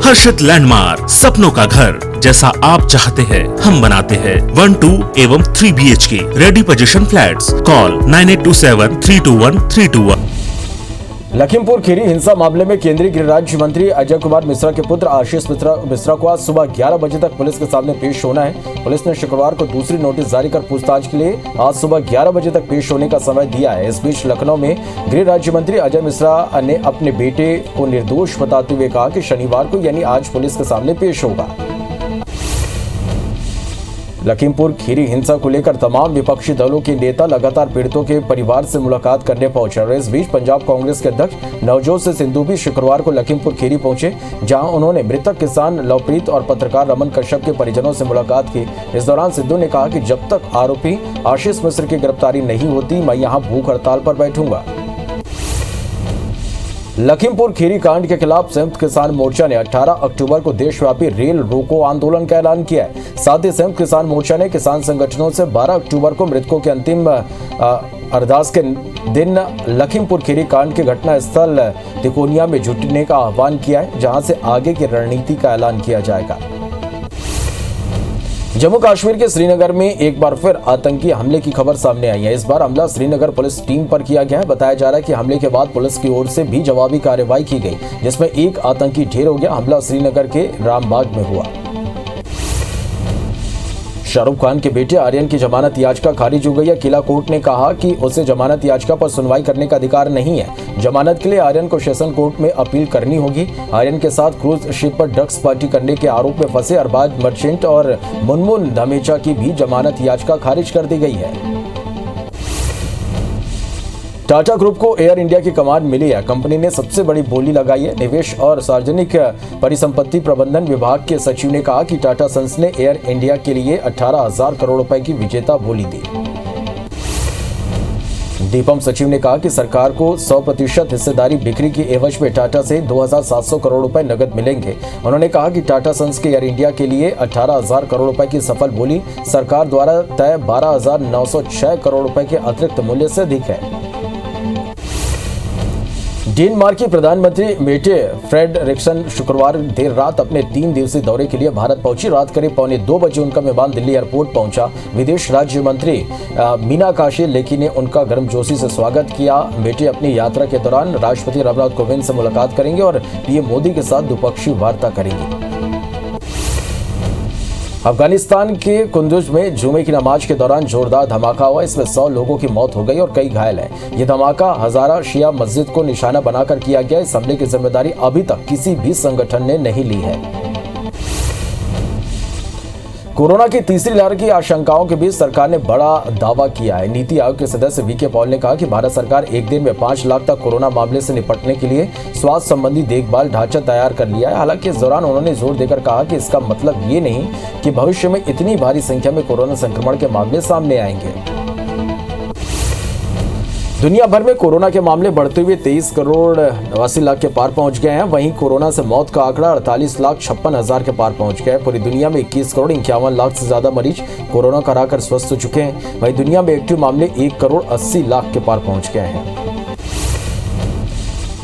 हर्षित landmark, सपनों का घर जैसा आप चाहते हैं हम बनाते हैं। 1, 2 एवं 3 BHK ready position flats. Call 9827321321। Lakhimpur Kheri हिंसा मामले में केंद्रीय गृह राज्य मंत्री अजय कुमार मिश्रा के पुत्र आशीष मिश्रा को आज सुबह 11 बजे तक पुलिस के सामने पेश होना है। पुलिस ने शुक्रवार को दूसरी नोटिस जारी कर पूछताछ के लिए आज सुबह 11 बजे तक पेश होने का समय दिया है। इस बीच लखनऊ में गृह राज्य मंत्री अजय मिश्रा ने अपने बेटे को निर्दोष बताते हुए कहा कि शनिवार को यानी आज पुलिस के सामने पेश होगा। लखीमपुर खीरी हिंसा को लेकर तमाम विपक्षी दलों के नेता लगातार पीड़ितों के परिवार से मुलाकात करने पहुंचे और इस बीच पंजाब कांग्रेस के अध्यक्ष नवजोत सिंह सिद्धू भी शुक्रवार को लखीमपुर खीरी पहुंचे, जहां उन्होंने मृतक किसान लवप्रीत और पत्रकार रमन कश्यप के परिजनों से मुलाकात की। इस दौरान सिद्धू ने कहा कि जब तक आरोपी आशीष मिश्र की गिरफ्तारी नहीं होती मैं यहाँ भूख हड़ताल पर बैठूंगा। लखीमपुर खीरी कांड के खिलाफ संयुक्त किसान मोर्चा ने 18 अक्टूबर को देशव्यापी रेल रोको आंदोलन का ऐलान किया है। साथ ही संयुक्त किसान मोर्चा ने किसान संगठनों से 12 अक्टूबर को मृतकों के अंतिम अरदास के दिन लखीमपुर खीरी कांड के घटना स्थल तिकोनिया में जुटने का आह्वान किया है, जहां से आगे की रणनीति का ऐलान किया जाएगा। जम्मू कश्मीर के श्रीनगर में एक बार फिर आतंकी हमले की खबर सामने आई है। इस बार हमला श्रीनगर पुलिस टीम पर किया गया है। बताया जा रहा है कि हमले के बाद पुलिस की ओर से भी जवाबी कार्रवाई की गई, जिसमें एक आतंकी ढेर हो गया। हमला श्रीनगर के रामबाग में हुआ। शाहरुख खान के बेटे आर्यन की जमानत याचिका खारिज हो गई है। किला कोर्ट ने कहा कि उसे जमानत याचिका पर सुनवाई करने का अधिकार नहीं है। जमानत के लिए आर्यन को सेशन कोर्ट में अपील करनी होगी। आर्यन के साथ क्रूज शिप पर ड्रग्स पार्टी करने के आरोप में फंसे अरबाज मर्चेंट और मुनमुन धमेचा की भी जमानत याचिका खारिज कर दी गई है। टाटा ग्रुप को एयर इंडिया की कमान मिली है। कंपनी ने सबसे बड़ी बोली लगाई है। निवेश और सार्वजनिक परिसंपत्ति प्रबंधन विभाग के सचिव ने कहा कि टाटा सन्स ने एयर इंडिया के लिए 18,000 करोड़ रुपए की विजेता बोली दी। दीपम सचिव ने कहा कि सरकार को 100% हिस्सेदारी बिक्री की एवज में टाटा से 2,700 करोड़ रुपए नकद मिलेंगे। उन्होंने कहा कि टाटा सन्स के एयर इंडिया के लिए 18,000 करोड़ रुपए की सफल बोली सरकार द्वारा तय 12,906 करोड़ रुपए के अतिरिक्त मूल्य से अधिक है। डेनमार्क की प्रधानमंत्री मेटे फ्रेडरिक्सन शुक्रवार देर रात अपने 3 दिवसीय दौरे के लिए भारत पहुंची। रात करीब 1:45 बजे उनका विमान दिल्ली एयरपोर्ट पहुंचा। विदेश राज्य मंत्री मीनाक्षी लेखी ने उनका गर्मजोशी से स्वागत किया। मेटे अपनी यात्रा के दौरान राष्ट्रपति रामनाथ कोविंद से मुलाकात करेंगे और पीएम मोदी के साथ द्विपक्षीय वार्ता करेंगे। अफगानिस्तान के कुंदुज में जुमे की नमाज के दौरान जोरदार धमाका हुआ। इसमें 100 लोगों की मौत हो गई और कई घायल हैं। ये धमाका हजारा शिया मस्जिद को निशाना बनाकर किया गया। इस हमले की जिम्मेदारी अभी तक किसी भी संगठन ने नहीं ली है। कोरोना की तीसरी लहर की आशंकाओं के बीच सरकार ने बड़ा दावा किया है। नीति आयोग के सदस्य वीके पॉल ने कहा कि भारत सरकार एक दिन में 5 लाख तक कोरोना मामले से निपटने के लिए स्वास्थ्य संबंधी देखभाल ढांचा तैयार कर लिया है। हालांकि इस दौरान उन्होंने जोर देकर कहा कि इसका मतलब ये नहीं कि भविष्य में इतनी भारी संख्या में कोरोना संक्रमण के मामले सामने आएंगे। दुनिया भर में कोरोना के मामले बढ़ते हुए 23 करोड़ 89 लाख के पार पहुंच गए हैं। वहीं कोरोना से मौत का आंकड़ा 48,56,000 के पार पहुंच गया है। पूरी दुनिया में 21 करोड़ 51 लाख से ज्यादा मरीज कोरोना का हराकर स्वस्थ हो चुके हैं। वहीं दुनिया में एक्टिव मामले 1 करोड़ 80 लाख के पार पहुंच गए हैं।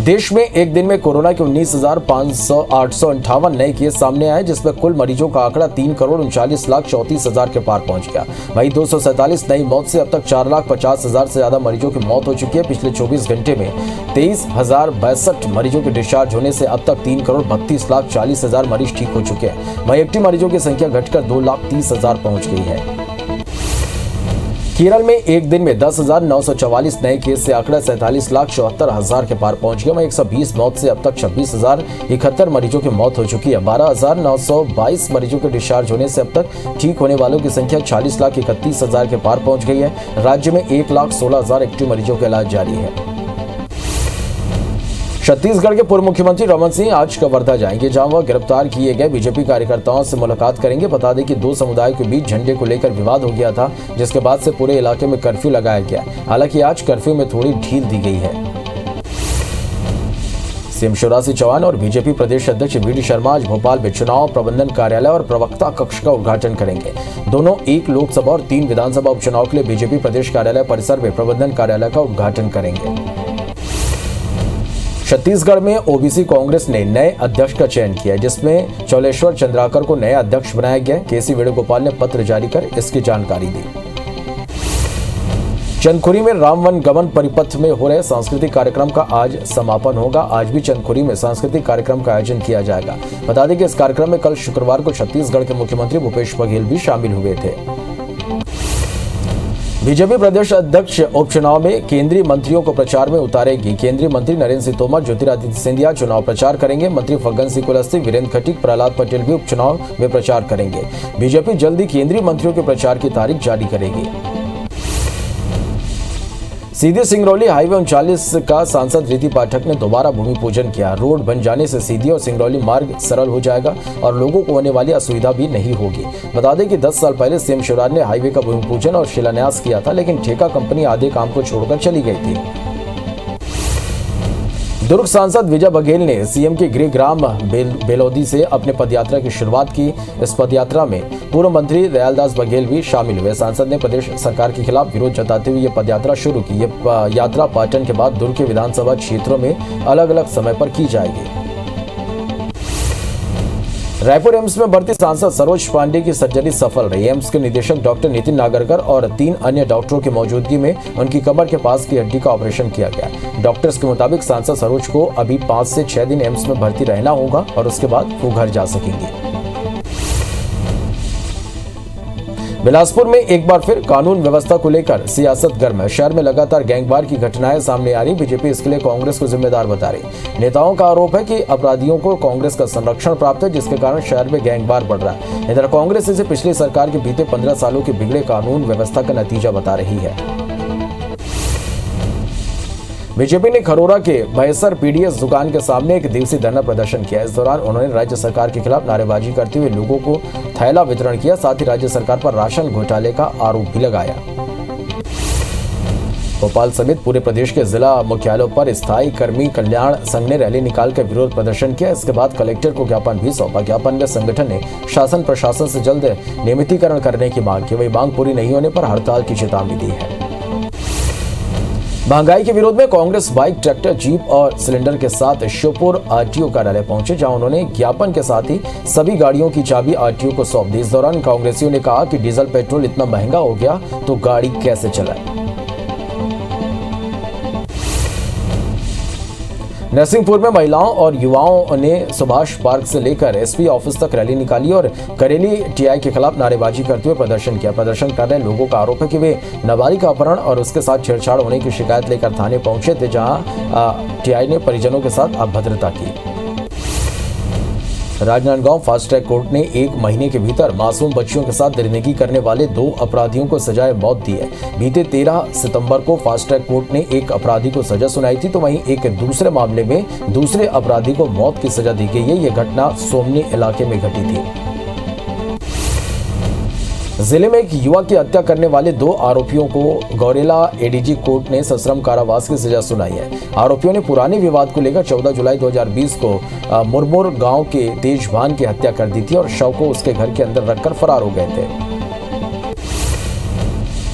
देश में एक दिन में कोरोना के 19,858 नए केस सामने आए, जिसमें कुल मरीजों का आंकड़ा 3 करोड़ 39,34,000 के पार पहुंच गया। वहीं 247 नई मौत से अब तक 4,50,000 से ज्यादा मरीजों की मौत हो चुकी है। पिछले 24 घंटे में 23,062 मरीजों के डिस्चार्ज होने से अब तक 3 करोड़ 32,40,000 मरीज ठीक हो चुके हैं। वहीं एक्टिव मरीजों की संख्या घटकर 2,30,000 पहुंच गई है। केरल में एक दिन में 10,944 नए केस से आंकड़ा 47,74,000 के पार पहुंच गया। वहीं 120 मौत से अब तक 26,071 मरीजों की मौत हो चुकी है। 12,922 मरीजों के डिस्चार्ज होने से अब तक ठीक होने वालों की संख्या 40,31,000 के पार पहुंच गई है। राज्य में 1,16,000 एक्टिव मरीजों का इलाज जारी है। छत्तीसगढ़ के पूर्व मुख्यमंत्री रमन सिंह आज कवर्धा जाएंगे, जहां वह गिरफ्तार किए गए बीजेपी कार्यकर्ताओं से मुलाकात करेंगे। बता दें कि 2 समुदायों के बीच झंडे को लेकर विवाद हो गया था, जिसके बाद से पूरे इलाके में कर्फ्यू लगाया गया। हालांकि आज कर्फ्यू में थोड़ी ढील दी गई है। सीएम शिवराज सिंह चौहान और बीजेपी प्रदेश अध्यक्ष वी.डी. शर्मा आज भोपाल में चुनाव प्रबंधन कार्यालय और प्रवक्ता कक्ष का उद्घाटन करेंगे। दोनों एक लोकसभा और 3 विधानसभा उपचुनाव के लिए बीजेपी प्रदेश कार्यालय परिसर में प्रबंधन कार्यालय का उद्घाटन करेंगे। छत्तीसगढ़ में ओबीसी कांग्रेस ने नए अध्यक्ष का चयन किया, जिसमें चौलेश्वर चंद्राकर को नया अध्यक्ष बनाया गया। केसी वेणुगोपाल ने पत्र जारी कर इसकी जानकारी दी। चंदखुरी में राम वन गमन परिपथ में हो रहे सांस्कृतिक कार्यक्रम का आज समापन होगा। आज भी चंदखुरी में सांस्कृतिक कार्यक्रम का आयोजन किया जाएगा। बता दें कि इस कार्यक्रम में कल शुक्रवार को छत्तीसगढ़ के मुख्यमंत्री भूपेश बघेल भी शामिल हुए थे। बीजेपी प्रदेश अध्यक्ष उपचुनाव में केंद्रीय मंत्रियों को प्रचार में उतारेगी। केंद्रीय मंत्री नरेंद्र सिंह तोमर, ज्योतिरादित्य सिंधिया चुनाव प्रचार करेंगे। मंत्री फग्गन सिंह कुलस्ते, वीरेंद्र खटीक, प्रहलाद पटेल भी उपचुनाव में प्रचार करेंगे। बीजेपी जल्द ही केंद्रीय मंत्रियों के प्रचार की तारीख जारी करेगी। सीधी सिंगरौली हाईवे 39 का सांसद रीति पाठक ने दोबारा भूमि पूजन किया। रोड बन जाने से सीधी और सिंगरौली मार्ग सरल हो जाएगा और लोगों को होने वाली असुविधा भी नहीं होगी। बता दें कि 10 साल पहले सीएम शिवराज ने हाईवे का भूमि पूजन और शिलान्यास किया था, लेकिन ठेका कंपनी आधे काम को छोड़कर चली गई थी। दुर्ग सांसद विजय बघेल ने सीएम के गृहग्राम बेलौदी से अपने पदयात्रा की शुरुआत की। इस पदयात्रा में पूर्व मंत्री दयालदास बघेल भी शामिल हुए। सांसद ने प्रदेश सरकार के खिलाफ विरोध जताते हुए ये पदयात्रा शुरू की। ये यात्रा पाटन के बाद दुर्ग के विधानसभा क्षेत्रों में अलग अलग समय पर की जाएगी। रायपुर एम्स में भर्ती सांसद सरोज पांडे की सर्जरी सफल रही। एम्स के निदेशक डॉक्टर नितिन नागरकर और 3 अन्य डॉक्टरों की मौजूदगी में उनकी कमर के पास की हड्डी का ऑपरेशन किया गया। डॉक्टर्स के मुताबिक सांसद सरोज को अभी 5 से 6 दिन एम्स में भर्ती रहना होगा और उसके बाद वो घर जा सकेंगे। बिलासपुर में एक बार फिर कानून व्यवस्था को लेकर सियासत गर्म है। शहर में लगातार गैंगवार की घटनाएं सामने आ रही। बीजेपी इसके लिए कांग्रेस को जिम्मेदार बता रही। नेताओं का आरोप है कि अपराधियों को कांग्रेस का संरक्षण प्राप्त है, जिसके कारण शहर में गैंगवार बढ़ रहा है। इधर कांग्रेस इसे पिछली सरकार के बीते 15 सालों के बिगड़े कानून व्यवस्था का नतीजा बता रही है। बीजेपी ने खरोरा के भयसर पीडीएस दुकान के सामने एक दिवसीय धरना प्रदर्शन किया। इस दौरान उन्होंने राज्य सरकार के खिलाफ नारेबाजी करते हुए लोगों को थैला वितरण किया। साथ ही राज्य सरकार पर राशन घोटाले का आरोप भी लगाया। भोपाल समेत पूरे प्रदेश के जिला मुख्यालयों पर स्थायी कर्मी कल्याण संघ ने रैली निकालकर विरोध प्रदर्शन किया। इसके बाद कलेक्टर को ज्ञापन भी सौंपा। ज्ञापन में संगठन ने शासन प्रशासन से जल्द नियमितीकरण करने की मांग की। वही मांग पूरी नहीं होने पर हड़ताल की चेतावनी दी है। महंगाई के विरोध में कांग्रेस बाइक, ट्रैक्टर, जीप और सिलेंडर के साथ श्योपुर आरटीओ कार्यालय पहुंचे, जहां उन्होंने ज्ञापन के साथ ही सभी गाड़ियों की चाबी आरटीओ को सौंप दी। इस दौरान कांग्रेसियों ने कहा कि डीजल पेट्रोल इतना महंगा हो गया तो गाड़ी कैसे चलाए। नरसिंहपुर में महिलाओं और युवाओं ने सुभाष पार्क से लेकर एसपी ऑफिस तक रैली निकाली और करेली टीआई के खिलाफ नारेबाजी करते हुए प्रदर्शन किया। प्रदर्शन कर रहे लोगों का आरोप है कि वे नाबालिग का अपहरण और उसके साथ छेड़छाड़ होने की शिकायत लेकर थाने पहुंचे थे, जहां टीआई ने परिजनों के साथ अभद्रता की। राजनांदगांव फास्ट ट्रैक कोर्ट ने 1 महीने के भीतर मासूम बच्चियों के साथ दरिंदगी करने वाले 2 अपराधियों को सजाए मौत दी है। बीते 13 सितंबर को फास्ट ट्रैक कोर्ट ने एक अपराधी को सजा सुनाई थी, तो वहीं एक दूसरे मामले में दूसरे अपराधी को मौत की सजा दी गई है। यह घटना सोमनी इलाके में घटी थी। जिले में एक युवक की हत्या करने वाले 2 आरोपियों को गौरेला एडीजी कोर्ट ने सश्रम कारावास की सजा सुनाई है। आरोपियों ने पुराने विवाद को लेकर 14 जुलाई 2020 को मुरमुर गांव के तेजभान की हत्या कर दी थी और शव को उसके घर के अंदर रखकर फरार हो गए थे।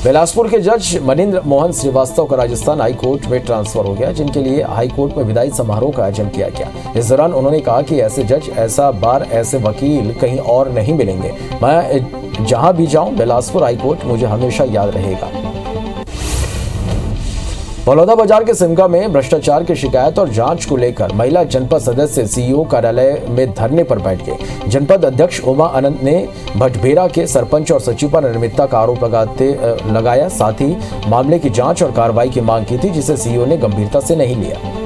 बिलासपुर के जज मनिंद्र मोहन श्रीवास्तव का राजस्थान हाई कोर्ट में ट्रांसफर हो गया, जिनके लिए हाई कोर्ट में विदाई समारोह का आयोजन किया गया। इस दौरान उन्होंने कहा कि ऐसे जज, ऐसा बार, ऐसे वकील कहीं और नहीं मिलेंगे। मैं जहां भी जाऊं, बिलासपुर हाई कोर्ट मुझे हमेशा याद रहेगा। बलौदा बाजार के सिमगा में भ्रष्टाचार की शिकायत और जांच को लेकर महिला जनपद सदस्य सीईओ कार्यालय में धरने पर बैठ गए। जनपद अध्यक्ष उमा अनंत ने भटभेरा के सरपंच और सचिव पर अनियमितता का आरोप लगाया। साथ ही मामले की जांच और कार्रवाई की मांग की थी, जिसे सीईओ ने गंभीरता से नहीं लिया।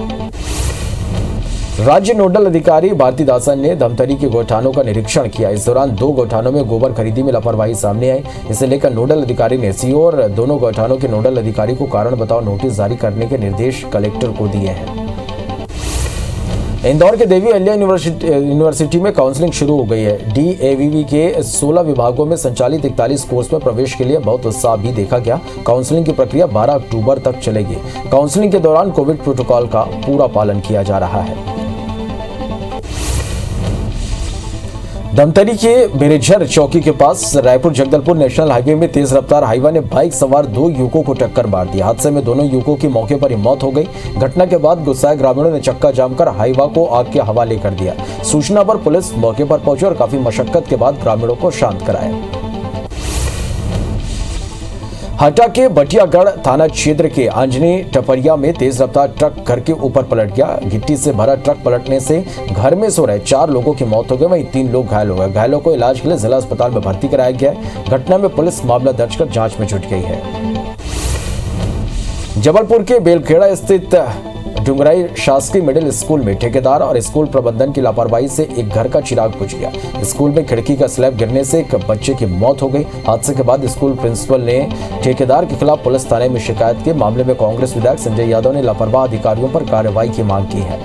राज्य नोडल अधिकारी भारती दासन ने धमतरी के गौठानों का निरीक्षण किया। इस दौरान 2 गौठानों में गोबर खरीदी में लापरवाही सामने आई। इसे लेकर नोडल अधिकारी ने सीईओ और दोनों गौठानों के नोडल अधिकारी को कारण बताओ नोटिस जारी करने के निर्देश कलेक्टर को दिए हैं। इंदौर के देवी अहिल्या यूनिवर्सिटी में काउंसलिंग शुरू हो गई है। डीएवीवी के 16 विभागों में संचालित 41 कोर्स में प्रवेश के लिए बहुत उत्साह भी देखा गया। काउंसलिंग की प्रक्रिया 12 अक्टूबर तक चलेगी। काउंसलिंग के दौरान कोविड प्रोटोकॉल का पूरा पालन किया जा रहा है। धमतरी के बेरेझर चौकी के पास रायपुर जगदलपुर नेशनल हाईवे में तेज रफ्तार हाईवा ने बाइक सवार 2 युवकों को टक्कर मार दी। हादसे में दोनों युवकों की मौके पर ही मौत हो गई। घटना के बाद गुस्साए ग्रामीणों ने चक्का जाम कर हाईवा को आग के हवाले कर दिया। सूचना पर पुलिस मौके पर पहुंची और काफी मशक्कत के बाद ग्रामीणों को शांत कराया। हटा के बटियागढ़ थाना क्षेत्र के अंजनी टपरिया में तेज रफ्तार ट्रक घर के ऊपर पलट गया। गिट्टी से भरा ट्रक पलटने से घर में सो रहे 4 लोगों की मौत हो गई, वहीं 3 लोग घायल हो गए। घायलों को इलाज के लिए जिला अस्पताल में भर्ती कराया गया है। घटना में पुलिस मामला दर्ज कर जांच में जुट गई है। जबलपुर के बेलखेड़ा स्थित डुंगराई शासकीय मिडिल स्कूल में ठेकेदार और स्कूल प्रबंधन की लापरवाही से एक घर का चिराग बुझ गया। स्कूल में खिड़की का स्लैब गिरने से एक बच्चे की मौत हो गई। हादसे के बाद स्कूल प्रिंसिपल ने ठेकेदार के खिलाफ पुलिस थाने में शिकायत की। मामले में कांग्रेस विधायक संजय यादव ने लापरवाह अधिकारियों पर कार्रवाई की मांग की है।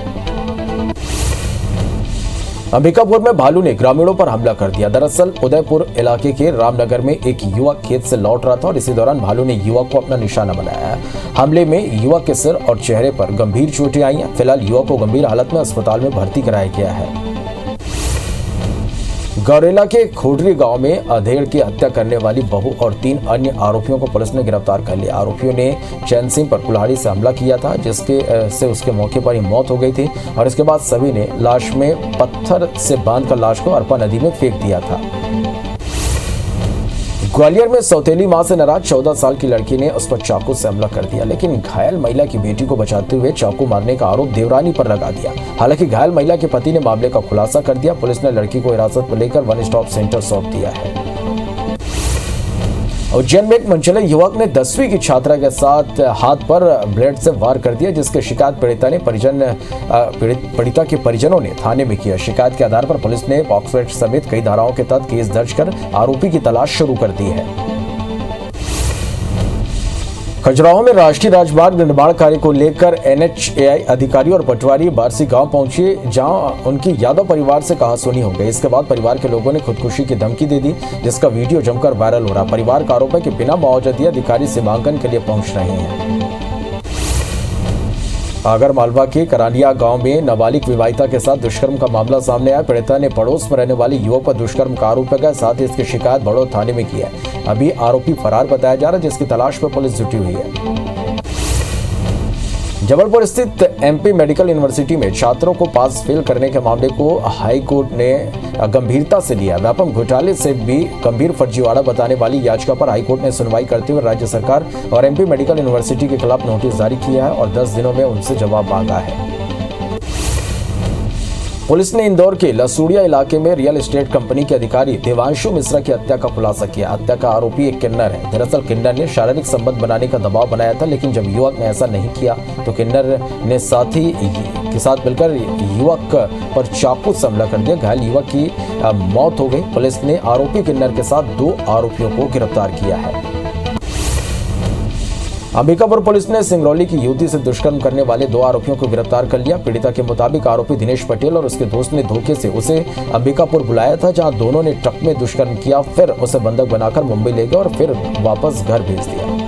अंबिकापुर में भालू ने ग्रामीणों पर हमला कर दिया। दरअसल उदयपुर इलाके के रामनगर में एक युवक खेत से लौट रहा था और इसी दौरान भालू ने युवक को अपना निशाना बनाया है। हमले में युवक के सिर और चेहरे पर गंभीर चोटें आई हैं। फिलहाल युवक को गंभीर हालत में अस्पताल में भर्ती कराया गया है। गौरेला के खोडरी गांव में अधेड़ की हत्या करने वाली बहू और 3 अन्य आरोपियों को पुलिस ने गिरफ्तार कर लिया। आरोपियों ने चैन सिंह पर कुल्हाड़ी से हमला किया था, जिसके से उसके मौके पर ही मौत हो गई थी और इसके बाद सभी ने लाश में पत्थर से बांधकर लाश को अरपा नदी में फेंक दिया था। ग्वालियर में सौतेली मां से नाराज 14 साल की लड़की ने उस पर चाकू से हमला कर दिया, लेकिन घायल महिला की बेटी को बचाते हुए चाकू मारने का आरोप देवरानी पर लगा दिया। हालांकि घायल महिला के पति ने मामले का खुलासा कर दिया। पुलिस ने लड़की को हिरासत में लेकर 1 स्टॉप सेंटर सौंप दिया है। उज्जैन में एक मनचले युवक ने 10वीं की छात्रा के साथ हाथ पर ब्लेड से वार कर दिया, जिसके शिकायत पीड़िता के परिजनों ने थाने में किया। शिकायत के आधार पर पुलिस ने पॉक्सो एक्ट समेत कई धाराओं के तहत केस दर्ज कर आरोपी की तलाश शुरू कर दी है। खजुराहो में राष्ट्रीय राजमार्ग निर्माण कार्य को लेकर NHAI अधिकारी और पटवारी बारसी गांव पहुंचे, जहां उनकी यादव परिवार से कहासुनी हो गई। इसके बाद परिवार के लोगों ने खुदकुशी की धमकी दे दी, जिसका वीडियो जमकर वायरल हो रहा। परिवार का आरोप है कि बिना मुआवजा दिए अधिकारी सीमांकन के लिए पहुंच रहे हैं। आगर मालवा के करानिया गांव में नाबालिग विवाहिता के साथ दुष्कर्म का मामला सामने आया। पीड़िता ने पड़ोस में रहने वाले युवक पर दुष्कर्म का आरोप लगाया, साथ ही इसकी शिकायत बड़ौद थाने में की है। अभी आरोपी फरार बताया जा रहा है, जिसकी तलाश में पुलिस जुटी हुई है। जबलपुर स्थित MP मेडिकल यूनिवर्सिटी में छात्रों को पास फेल करने के मामले को हाई कोर्ट ने गंभीरता से लिया। व्यापम घोटाले से भी गंभीर फर्जीवाड़ा बताने वाली याचिका पर हाई कोर्ट ने सुनवाई करते हुए राज्य सरकार और MP मेडिकल यूनिवर्सिटी के खिलाफ नोटिस जारी किया है और 10 दिनों में उनसे जवाब मांगा है। पुलिस ने इंदौर के लसूड़िया इलाके में रियल एस्टेट कंपनी के अधिकारी देवांशु मिश्रा की हत्या का खुलासा किया। हत्या का आरोपी एक किन्नर है। दरअसल किन्नर ने शारीरिक संबंध बनाने का दबाव बनाया था, लेकिन जब युवक ने ऐसा नहीं किया तो किन्नर ने साथी के साथ मिलकर युवक पर चाकू से हमला कर दिया। घायल युवक की मौत हो गई। पुलिस ने आरोपी किन्नर के साथ 2 आरोपियों को गिरफ्तार किया है। अंबिकापुर पुलिस ने सिंगरौली की युवती से दुष्कर्म करने वाले 2 आरोपियों को गिरफ्तार कर लिया। पीड़िता के मुताबिक आरोपी दिनेश पटेल और उसके दोस्त ने धोखे से उसे अंबिकापुर बुलाया था, जहां दोनों ने ट्रक में दुष्कर्म किया, फिर उसे बंधक बनाकर मुंबई ले गए और फिर वापस घर भेज दिया।